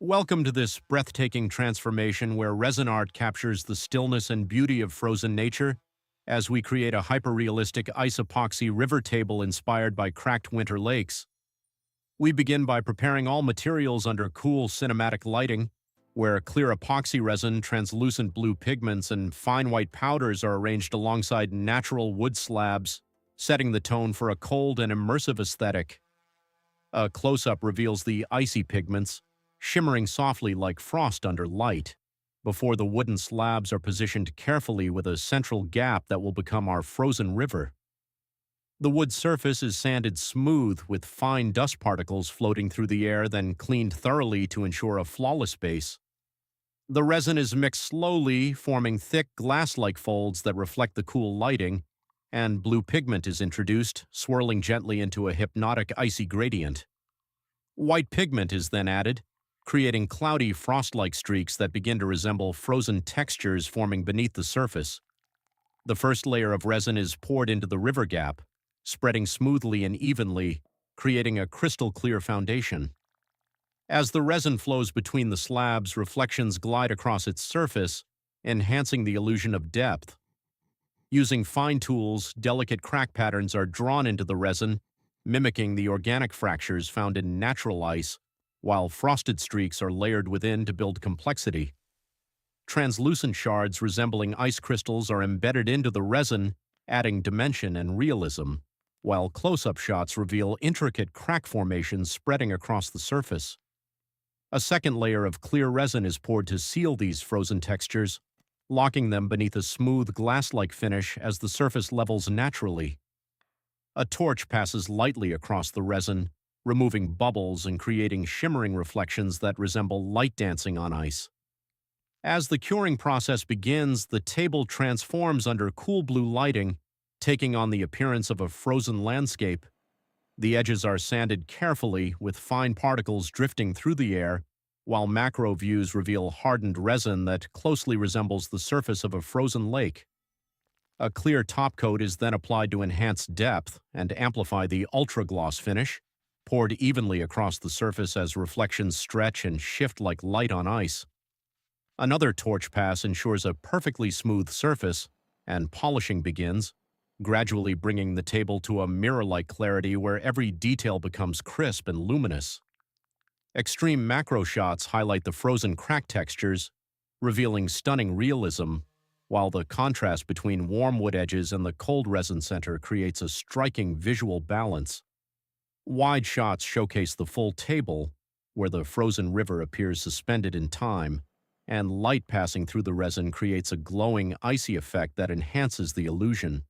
Welcome to this breathtaking transformation where resin art captures the stillness and beauty of frozen nature as we create a hyper-realistic ice epoxy river table inspired by cracked winter lakes. We begin by preparing all materials under cool cinematic lighting, where clear epoxy resin, translucent blue pigments, and fine white powders are arranged alongside natural wood slabs, setting the tone for a cold and immersive aesthetic. A close-up reveals the icy pigments, shimmering softly like frost under light, before the wooden slabs are positioned carefully with a central gap that will become our frozen river. The wood surface is sanded smooth with fine dust particles floating through the air, then cleaned thoroughly to ensure a flawless base. The resin is mixed slowly, forming thick glass-like folds that reflect the cool lighting, and blue pigment is introduced, swirling gently into a hypnotic icy gradient. White pigment is then added, creating cloudy frost-like streaks that begin to resemble frozen textures forming beneath the surface. The first layer of resin is poured into the river gap, spreading smoothly and evenly, creating a crystal-clear foundation. As the resin flows between the slabs, reflections glide across its surface, enhancing the illusion of depth. Using fine tools, delicate crack patterns are drawn into the resin, mimicking the organic fractures found in natural ice, while frosted streaks are layered within to build complexity. Translucent shards resembling ice crystals are embedded into the resin, adding dimension and realism, while close-up shots reveal intricate crack formations spreading across the surface. A second layer of clear resin is poured to seal these frozen textures, locking them beneath a smooth glass-like finish as the surface levels naturally. A torch passes lightly across the resin, removing bubbles and creating shimmering reflections that resemble light dancing on ice. As the curing process begins, the table transforms under cool blue lighting, taking on the appearance of a frozen landscape. The edges are sanded carefully, with fine particles drifting through the air, while macro views reveal hardened resin that closely resembles the surface of a frozen lake. A clear top coat is then applied to enhance depth and amplify the ultra-gloss finish, poured evenly across the surface as reflections stretch and shift like light on ice. Another torch pass ensures a perfectly smooth surface, and polishing begins, gradually bringing the table to a mirror-like clarity where every detail becomes crisp and luminous. Extreme macro shots highlight the frozen crack textures, revealing stunning realism, while the contrast between warm wood edges and the cold resin center creates a striking visual balance. Wide shots showcase the full table, where the frozen river appears suspended in time, and light passing through the resin creates a glowing, icy effect that enhances the illusion.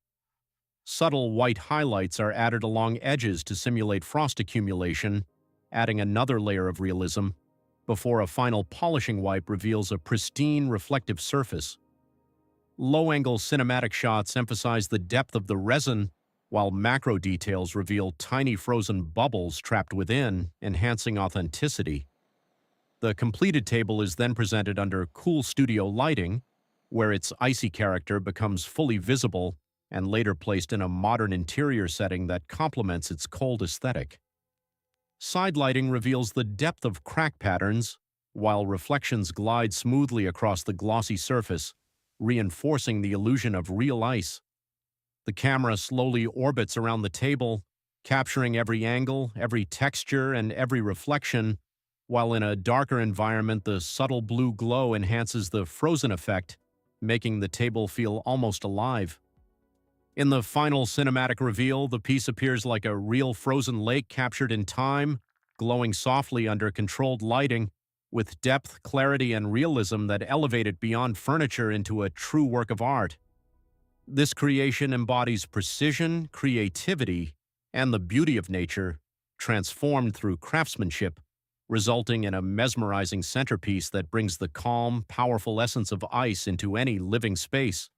Subtle white highlights are added along edges to simulate frost accumulation, adding another layer of realism, before a final polishing wipe reveals a pristine, reflective surface. Low-angle cinematic shots emphasize the depth of the resin, while macro details reveal tiny frozen bubbles trapped within, enhancing authenticity. The completed table is then presented under cool studio lighting, where its icy character becomes fully visible and later placed in a modern interior setting that complements its cold aesthetic. Side lighting reveals the depth of crack patterns, while reflections glide smoothly across the glossy surface, reinforcing the illusion of real ice. The camera slowly orbits around the table, capturing every angle, every texture, and every reflection, while in a darker environment the subtle blue glow enhances the frozen effect, making the table feel almost alive. In the final cinematic reveal, the piece appears like a real frozen lake captured in time, glowing softly under controlled lighting, with depth, clarity, and realism that elevate it beyond furniture into a true work of art. This creation embodies precision, creativity, and the beauty of nature, transformed through craftsmanship, resulting in a mesmerizing centerpiece that brings the calm, powerful essence of ice into any living space.